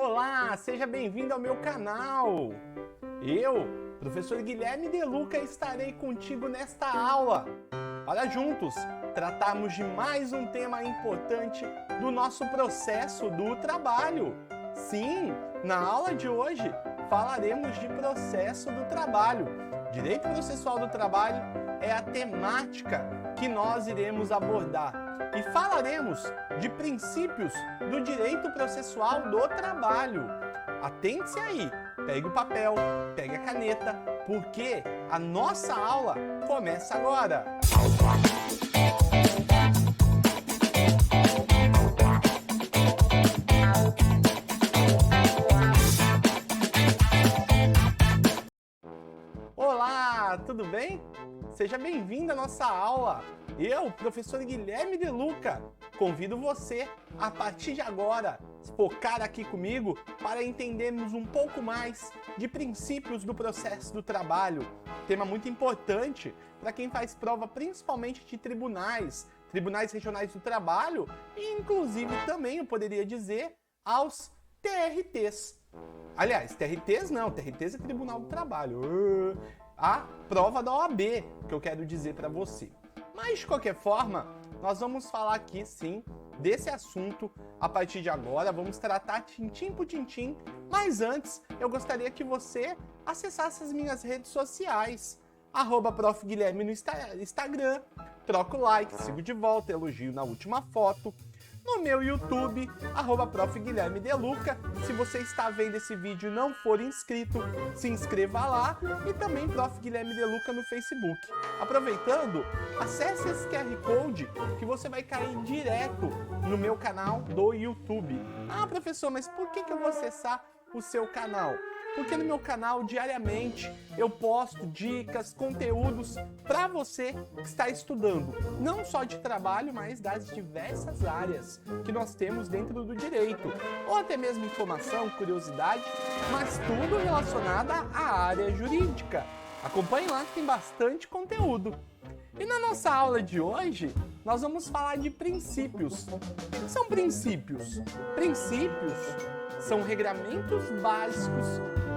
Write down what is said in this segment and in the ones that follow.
Olá, seja bem-vindo ao meu canal! Eu, professor Guilherme De Luca, estarei contigo nesta aula para juntos tratarmos de mais um tema importante do nosso processo do trabalho. Sim, na aula de hoje falaremos de processo do trabalho. Direito processual do trabalho é a temática que nós iremos abordar e falaremos de princípios do direito processual do trabalho. Atente-se aí, pegue o papel, pegue a caneta, porque a nossa aula começa agora. Olá, tudo bem? Seja bem-vindo à nossa aula. Eu, professor Guilherme De Luca, convido você a partir de agora focar aqui comigo para entendermos um pouco mais de princípios do processo do trabalho. Tema muito importante para quem faz prova principalmente de tribunais regionais do trabalho e inclusive também, eu poderia dizer, aos TRTs. Aliás, TRTs não, TRTs é Tribunal do Trabalho. A prova da OAB, que eu quero dizer para você. Mas, de qualquer forma, nós vamos falar aqui, sim, desse assunto a partir de agora. Vamos tratar tintim por tintim. Mas antes, eu gostaria que você acessasse as minhas redes sociais. @Prof. Guilherme no Instagram. Troca o like, sigo de volta, elogio na última foto. No meu YouTube, @Prof. Guilherme De Luca. Se você está vendo esse vídeo e não for inscrito, se inscreva lá. E também Prof. Guilherme De Luca no Facebook. Aproveitando, acesse esse QR Code que você vai cair direto no meu canal do YouTube. Ah, professor, mas por que eu vou acessar o seu canal? Porque no meu canal, diariamente, eu posto dicas, conteúdos para você que está estudando, não só de trabalho, mas das diversas áreas que nós temos dentro do direito, ou até mesmo informação, curiosidade, mas tudo relacionado à área jurídica. Acompanhe lá que tem bastante conteúdo. E na nossa aula de hoje, nós vamos falar de princípios. O que são princípios? Princípios são regramentos básicos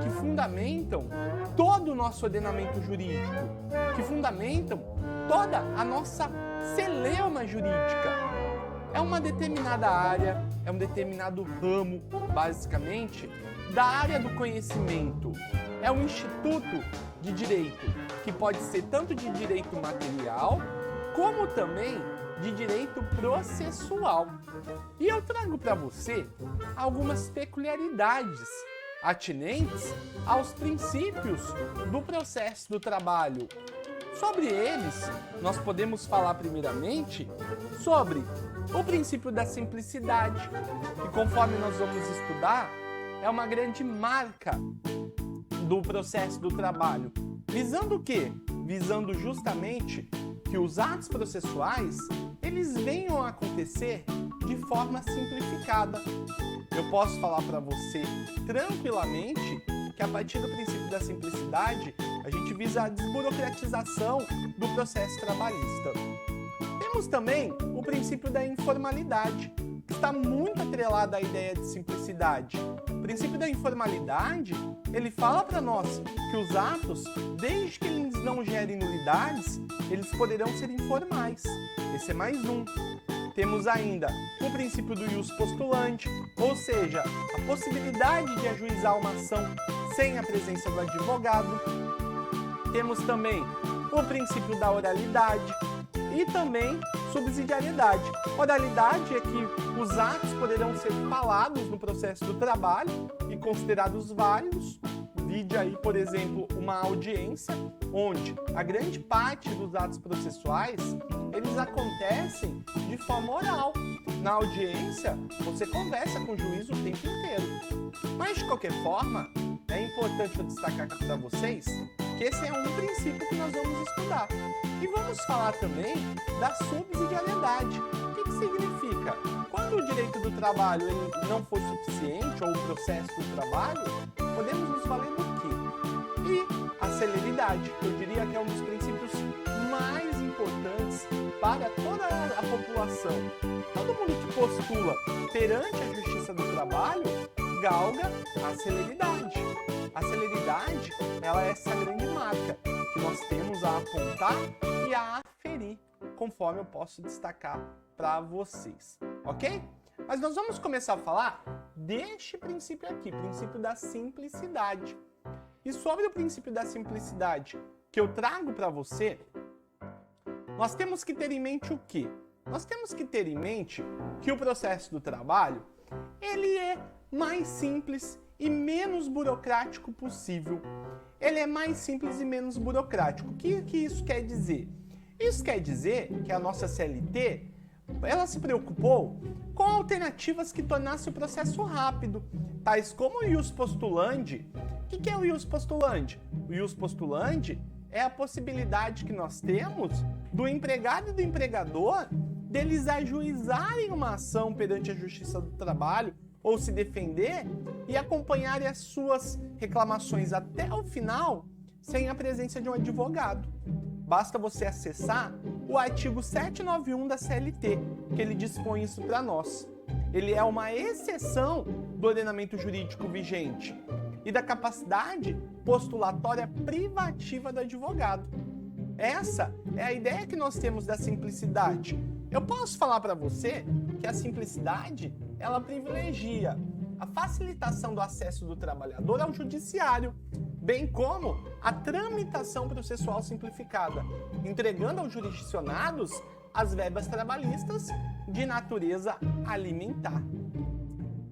que fundamentam todo o nosso ordenamento jurídico, que fundamentam toda a nossa celeuma jurídica. É uma determinada área, é um determinado ramo, basicamente, da área do conhecimento. É um instituto de direito, que pode ser tanto de direito material, como também de direito processual. E eu trago para você algumas peculiaridades atinentes aos princípios do processo do trabalho. Sobre eles, nós podemos falar primeiramente sobre o princípio da simplicidade, que conforme nós vamos estudar, é uma grande marca do processo do trabalho. Visando o quê? Visando justamente que os atos processuais, eles venham a acontecer de forma simplificada. Eu posso falar para você tranquilamente que a partir do princípio da simplicidade, a gente visa a desburocratização do processo trabalhista. Temos também o princípio da informalidade, que está muito atrelado à ideia de simplicidade. O princípio da informalidade, ele fala para nós que os atos, desde que eles não gerem nulidades, eles poderão ser informais. Esse é mais um. Temos ainda o princípio do ius postulante, ou seja, a possibilidade de ajuizar uma ação sem a presença do advogado. Temos também o princípio da oralidade e também subsidiariedade. Oralidade é que os atos poderão ser falados no processo do trabalho e considerados válidos. Vide aí, por exemplo, uma audiência, onde a grande parte dos atos processuais, eles acontecem de forma oral. Na audiência, você conversa com o juiz o tempo inteiro. Mas, de qualquer forma, é importante eu destacar aqui para vocês que esse é um princípio que nós vamos estudar. E vamos falar também da subsidiariedade. O que significa? Quando o direito do trabalho ele não for suficiente, ou o processo do trabalho, podemos nos valer do quê? E a celeridade, eu diria que é um dos princípios mais importantes para toda a população. Todo mundo que postula perante a Justiça do Trabalho galga a celeridade. A celeridade, ela é essa grande marca que nós temos a apontar e a aferir, conforme eu posso destacar para vocês, ok? Mas nós vamos começar a falar deste princípio aqui, princípio da simplicidade. E sobre o princípio da simplicidade que eu trago para você, nós temos que ter em mente o quê? Nós temos que ter em mente que o processo do trabalho, ele é mais simples e menos burocrático possível. Ele é mais simples e menos burocrático. O que isso quer dizer? Isso quer dizer que a nossa CLT, ela se preocupou com alternativas que tornassem o processo rápido, tais como o ius postulandi. O que é o ius postulandi? O ius postulandi é a possibilidade que nós temos do empregado e do empregador deles ajuizarem uma ação perante a Justiça do Trabalho ou se defender e acompanharem as suas reclamações até o final sem a presença de um advogado. Basta você acessar o artigo 791 da CLT, que ele dispõe isso para nós. Ele é uma exceção do ordenamento jurídico vigente e da capacidade postulatória privativa do advogado. Essa é a ideia que nós temos da simplicidade. Eu posso falar para você que a simplicidade, ela privilegia a facilitação do acesso do trabalhador ao judiciário, bem como a tramitação processual simplificada, entregando aos jurisdicionados as verbas trabalhistas de natureza alimentar.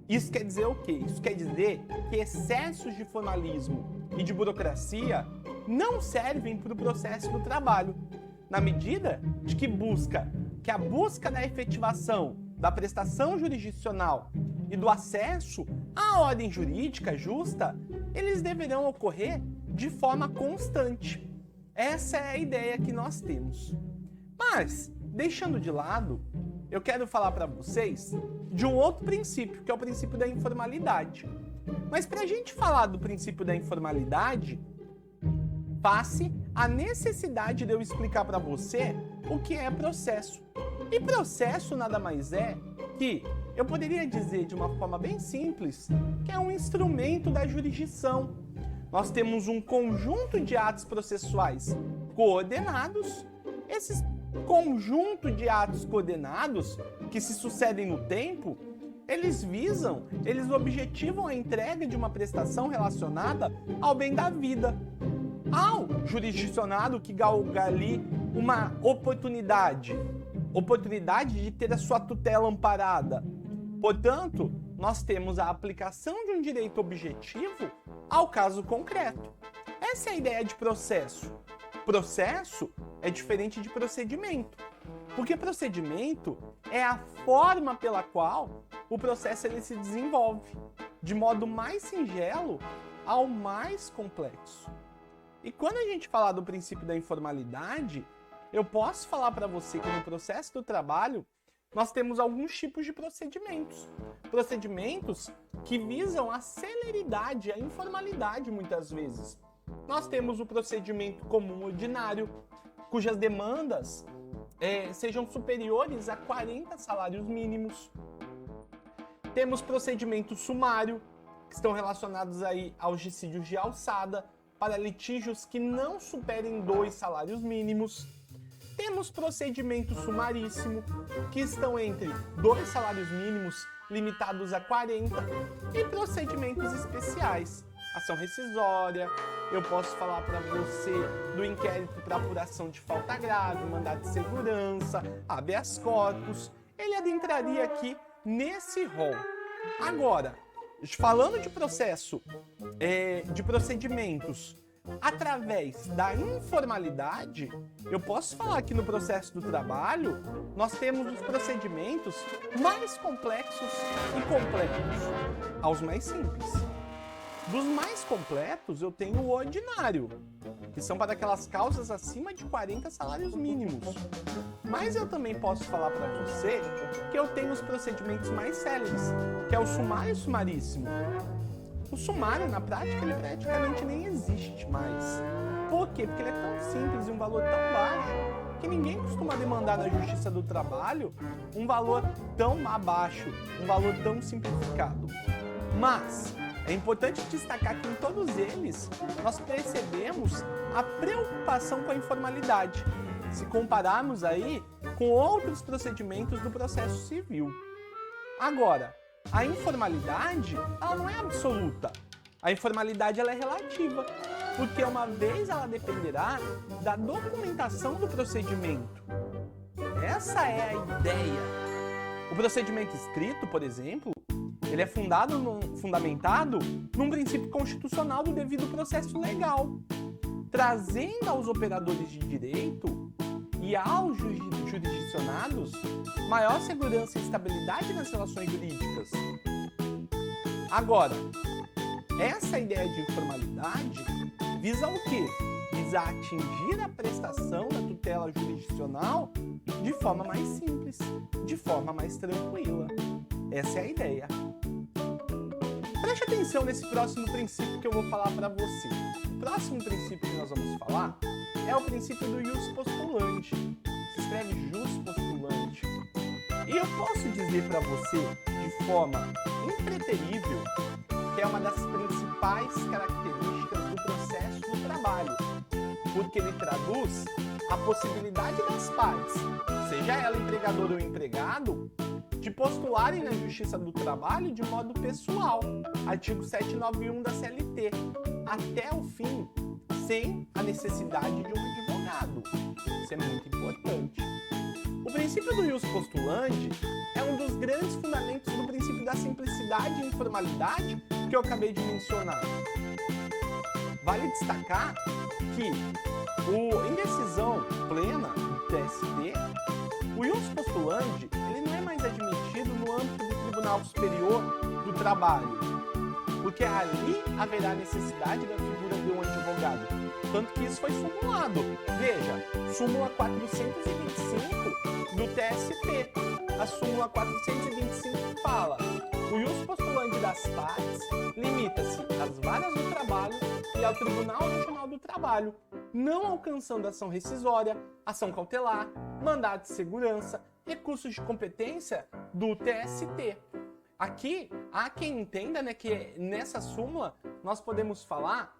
Isso quer dizer o quê? Isso quer dizer que excessos de formalismo e de burocracia não servem para o processo do trabalho, na medida de que a busca da efetivação da prestação jurisdicional e do acesso à ordem jurídica justa, eles deverão ocorrer de forma constante. Essa é a ideia que nós temos. Mas, deixando de lado, eu quero falar para vocês de um outro princípio, que é o princípio da informalidade. Mas para a gente falar do princípio da informalidade, passe a necessidade de eu explicar para você o que é processo. E processo nada mais é que, eu poderia dizer de uma forma bem simples, que é um instrumento da jurisdição. Nós temos um conjunto de atos processuais coordenados. Esses conjunto de atos coordenados que se sucedem no tempo, eles objetivam a entrega de uma prestação relacionada ao bem da vida, ao jurisdicionado que galga ali uma oportunidade de ter a sua tutela amparada. Portanto, nós temos a aplicação de um direito objetivo ao caso concreto. Essa é a ideia de processo. Processo é diferente de procedimento, porque procedimento é a forma pela qual o processo ele se desenvolve, de modo mais singelo ao mais complexo. E quando a gente falar do princípio da informalidade, eu posso falar para você que no processo do trabalho nós temos alguns tipos de procedimentos. Procedimentos que visam a celeridade, a informalidade muitas vezes. Nós temos o procedimento comum ordinário, cujas demandas sejam superiores a 40 salários mínimos. Temos procedimento sumário, que estão relacionados aí aos dissídios de alçada, para litígios que não superem 2 salários mínimos. Temos procedimento sumaríssimo, que estão entre 2 salários mínimos limitados a 40, e procedimentos especiais, ação rescisória. Eu posso falar para você do inquérito para apuração de falta grave, mandado de segurança, habeas corpus. Ele adentraria aqui nesse rol. Agora, falando de processo, de procedimentos através da informalidade, eu posso falar que no processo do trabalho nós temos os procedimentos mais complexos e completos aos mais simples. Dos mais completos, eu tenho o ordinário, que são para aquelas causas acima de 40 salários mínimos. Mas eu também posso falar para você que eu tenho os procedimentos mais céleres, que é o sumário e sumaríssimo. O sumário, na prática, ele praticamente nem existe mais. Por quê? Porque ele é tão simples e um valor tão baixo que ninguém costuma demandar na Justiça do Trabalho um valor tão abaixo, um valor tão simplificado. Mas é importante destacar que em todos eles nós percebemos a preocupação com a informalidade, se compararmos aí com outros procedimentos do processo civil. Agora, a informalidade ela não é absoluta. A informalidade ela é relativa, porque uma vez ela dependerá da documentação do procedimento. Essa é a ideia. O procedimento escrito, por exemplo, ele é fundamentado num princípio constitucional do devido processo legal, trazendo aos operadores de direito e aos jurisdicionados maior segurança e estabilidade nas relações jurídicas. Agora, essa ideia de informalidade visa o quê? Visa atingir a prestação da tutela jurisdicional de forma mais simples, de forma mais tranquila. Essa é a ideia. Preste atenção nesse próximo princípio que eu vou falar para você. O próximo princípio que nós vamos falar é o princípio do ius postulandi. Se escreve jus postulandi. E eu posso dizer para você, de forma impreterível, que é uma das principais características do processo do trabalho, porque ele traduz a possibilidade das partes, seja ela empregador ou empregado, de postularem na Justiça do Trabalho de modo pessoal, artigo 791 da CLT, até o fim, sem a necessidade de um advogado. Isso é muito importante. O princípio do ius postulandi é um dos grandes fundamentos do princípio da simplicidade e informalidade que eu acabei de mencionar. Vale destacar que, em decisão plena do TST, o ius postulandi ele não é mais admitido no âmbito do Tribunal Superior do Trabalho, porque ali haverá necessidade da figura de um advogado, tanto que isso foi formulado. Veja, súmula 425 do TST. A súmula 425 fala: o ius postulandi das partes limita-se às varas do trabalho e ao Tribunal Regional do Trabalho, não alcançando ação rescisória, ação cautelar, mandado de segurança, recursos de competência do TST. Aqui, há quem entenda, né, que nessa súmula nós podemos falar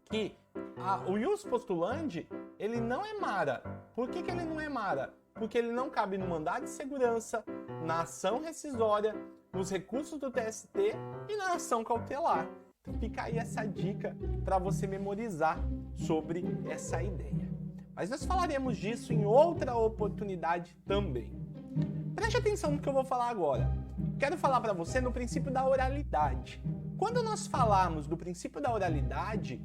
que o ius postulandi, ele não é mara. Por que ele não é mara? Porque ele não cabe no mandado de segurança, na ação rescisória, nos recursos do TST e na ação cautelar. Então fica aí essa dica para você memorizar sobre essa ideia. Mas nós falaremos disso em outra oportunidade também. Preste atenção no que eu vou falar agora. Quero falar para você no princípio da oralidade. Quando nós falarmos do princípio da oralidade,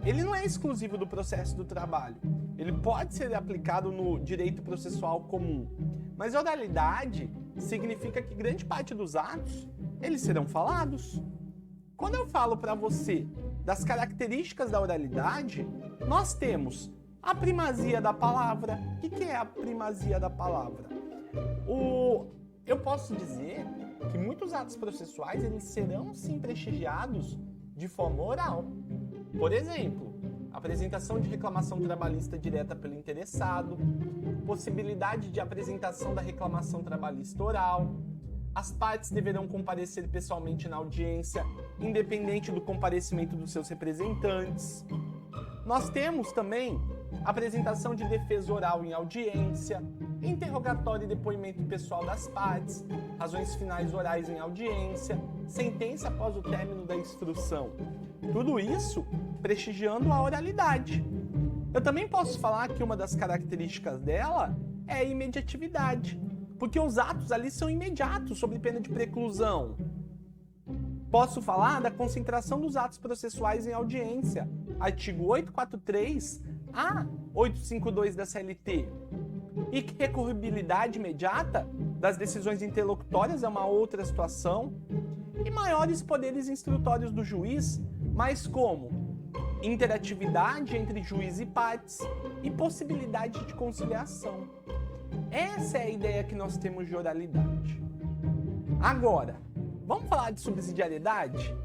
ele não é exclusivo do processo do trabalho. Ele pode ser aplicado no direito processual comum. Mas oralidade significa que grande parte dos atos, eles serão falados. Quando eu falo para você das características da oralidade, nós temos a primazia da palavra. O que é a primazia da palavra? Eu posso dizer que muitos atos processuais eles serão sim prestigiados de forma oral. Por exemplo, apresentação de reclamação trabalhista direta pelo interessado, possibilidade de apresentação da reclamação trabalhista oral. As partes deverão comparecer pessoalmente na audiência, independente do comparecimento dos seus representantes. Nós temos também apresentação de defesa oral em audiência, interrogatório e depoimento pessoal das partes, razões finais orais em audiência, sentença após o término da instrução. Tudo isso prestigiando a oralidade. Eu também posso falar que uma das características dela é a imediatividade, porque os atos ali são imediatos, sob pena de preclusão. Posso falar da concentração dos atos processuais em audiência, artigo 843 a 852 da CLT. E que recorribilidade imediata das decisões interlocutórias é uma outra situação. E maiores poderes instrutórios do juiz, mas como interatividade entre juiz e partes e possibilidade de conciliação. Essa é a ideia que nós temos de oralidade. Agora, vamos falar de subsidiariedade?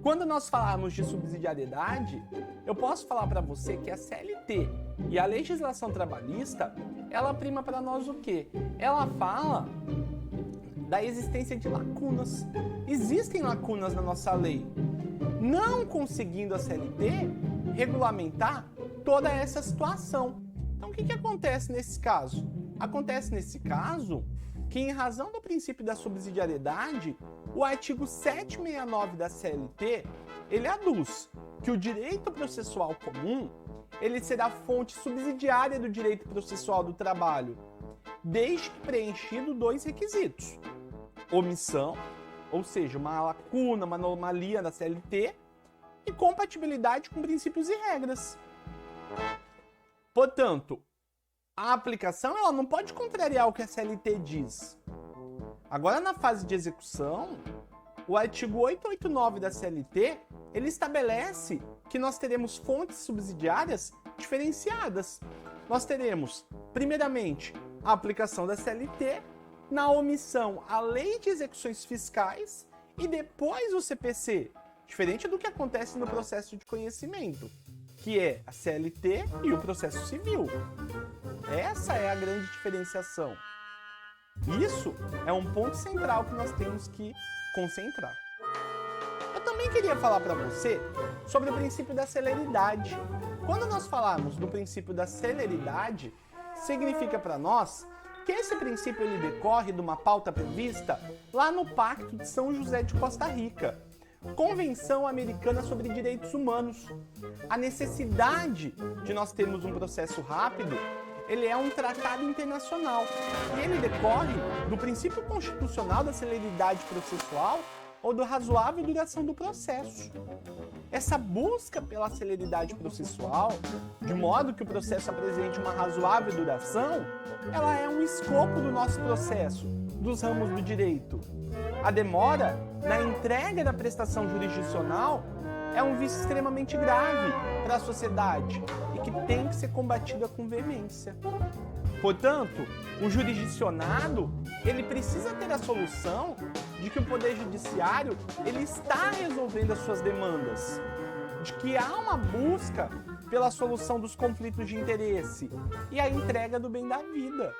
Quando nós falarmos de subsidiariedade, eu posso falar para você que a CLT e a legislação trabalhista, ela prima para nós o quê? Ela fala da existência de lacunas. Existem lacunas na nossa lei, não conseguindo a CLT regulamentar toda essa situação. Então, o que acontece nesse caso? Acontece nesse caso que, em razão do princípio da subsidiariedade, o artigo 769 da CLT, ele aduz que o direito processual comum, ele será fonte subsidiária do direito processual do trabalho, desde que preenchido dois requisitos: omissão, ou seja, uma lacuna, uma anomalia da CLT, e compatibilidade com princípios e regras. Portanto, a aplicação ela não pode contrariar o que a CLT diz. Agora, na fase de execução, o artigo 889 da CLT, ele estabelece que nós teremos fontes subsidiárias diferenciadas. Nós teremos, primeiramente, a aplicação da CLT, na omissão, a Lei de Execuções Fiscais e depois o CPC, diferente do que acontece no processo de conhecimento, que é a CLT e o processo civil. Essa é a grande diferenciação. Isso é um ponto central que nós temos que concentrar. Eu também queria falar para você sobre o princípio da celeridade. Quando nós falarmos do princípio da celeridade, significa para nós que esse princípio ele decorre de uma pauta prevista lá no Pacto de São José de Costa Rica, Convenção Americana sobre Direitos Humanos. A necessidade de nós termos um processo rápido, ele é um tratado internacional e ele decorre do princípio constitucional da celeridade processual ou da razoável duração do processo. Essa busca pela celeridade processual, de modo que o processo apresente uma razoável duração, ela é um escopo do nosso processo, dos ramos do direito. A demora na entrega da prestação jurisdicional é um vício extremamente grave para a sociedade e que tem que ser combatida com veemência. Portanto, o jurisdicionado, ele precisa ter a solução de que o Poder Judiciário ele está resolvendo as suas demandas, de que há uma busca pela solução dos conflitos de interesse e a entrega do bem da vida.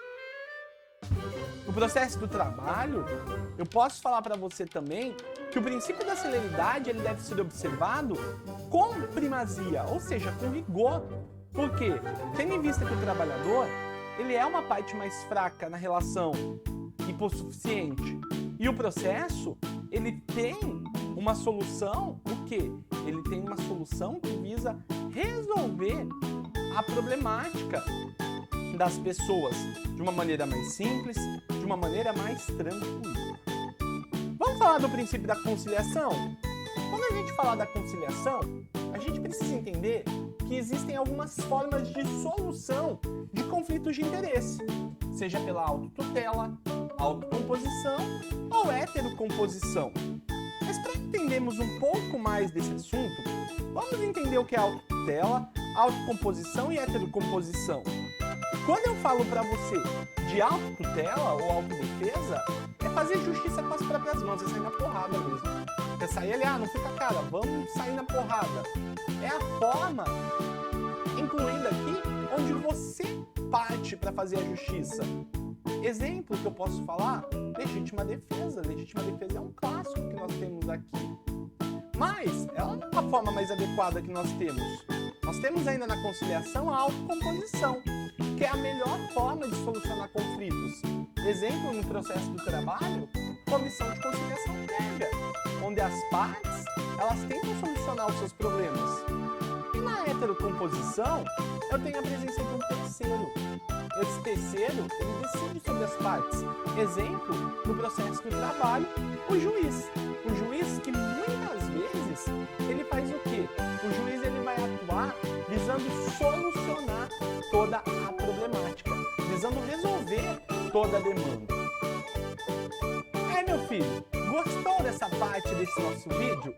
No processo do trabalho, eu posso falar para você também que o princípio da celeridade ele deve ser observado com primazia, ou seja, com rigor. Por quê? Tendo em vista que o trabalhador ele é uma parte mais fraca na relação hipossuficiente. E o processo, ele tem uma solução, o quê? Ele tem uma solução que visa resolver a problemática das pessoas de uma maneira mais simples, de uma maneira mais tranquila. Vamos falar do princípio da conciliação? Quando a gente falar da conciliação, a gente precisa entender que existem algumas formas de solução de conflitos de interesse, seja pela autotutela, autocomposição ou heterocomposição. Mas para entendermos um pouco mais desse assunto, vamos entender o que é autotutela, autocomposição e heterocomposição. Quando eu falo para você de autotutela ou autodefesa, é fazer justiça com as próprias mãos, é sair na porrada mesmo. É sair ali, não fica cara, vamos sair na porrada. É a forma incluída aqui onde você parte para fazer a justiça. Exemplo que eu posso falar, legítima defesa. Legítima defesa é um clássico que nós temos aqui. Mas ela não é a forma mais adequada que nós temos. Nós temos ainda na conciliação a autocomposição, que é a melhor forma de solucionar conflitos. Exemplo, no processo do trabalho, comissão de conciliação prévia, onde as partes elas tentam solucionar os seus problemas. E na heterocomposição, eu tenho a presença de um terceiro. Esse terceiro, ele decide sobre as partes. Exemplo, no processo do trabalho, o juiz. O juiz que muitas vezes, ele faz o quê? O juiz ele vai atuar visando solucionar toda a problemática, visando resolver toda a demanda. Meu filho, gostou dessa parte desse nosso vídeo?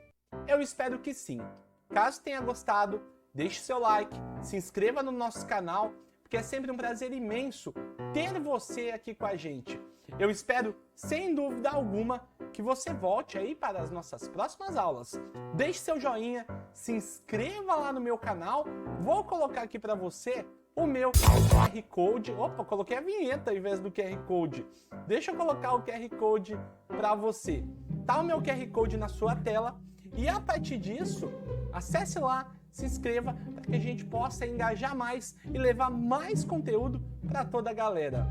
Eu espero que sim. Caso tenha gostado, deixe seu like, se inscreva no nosso canal, porque é sempre um prazer imenso ter você aqui com a gente. Eu espero, sem dúvida alguma, que você volte aí para as nossas próximas aulas. Deixe seu joinha, se inscreva lá no meu canal. Vou colocar aqui para você o meu QR Code. Opa, coloquei a vinheta ao invés do QR Code. Deixa eu colocar o QR Code para você. Tá o meu QR Code na sua tela e a partir disso, acesse lá, se inscreva para que a gente possa engajar mais e levar mais conteúdo para toda a galera.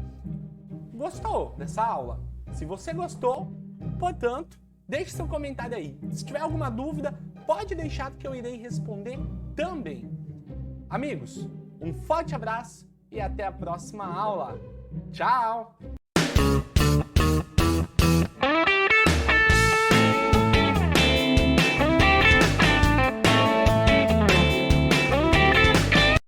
Gostou dessa aula? Se você gostou, portanto, deixe seu comentário aí. Se tiver alguma dúvida, pode deixar que eu irei responder também. Amigos, um forte abraço e até a próxima aula. Tchau!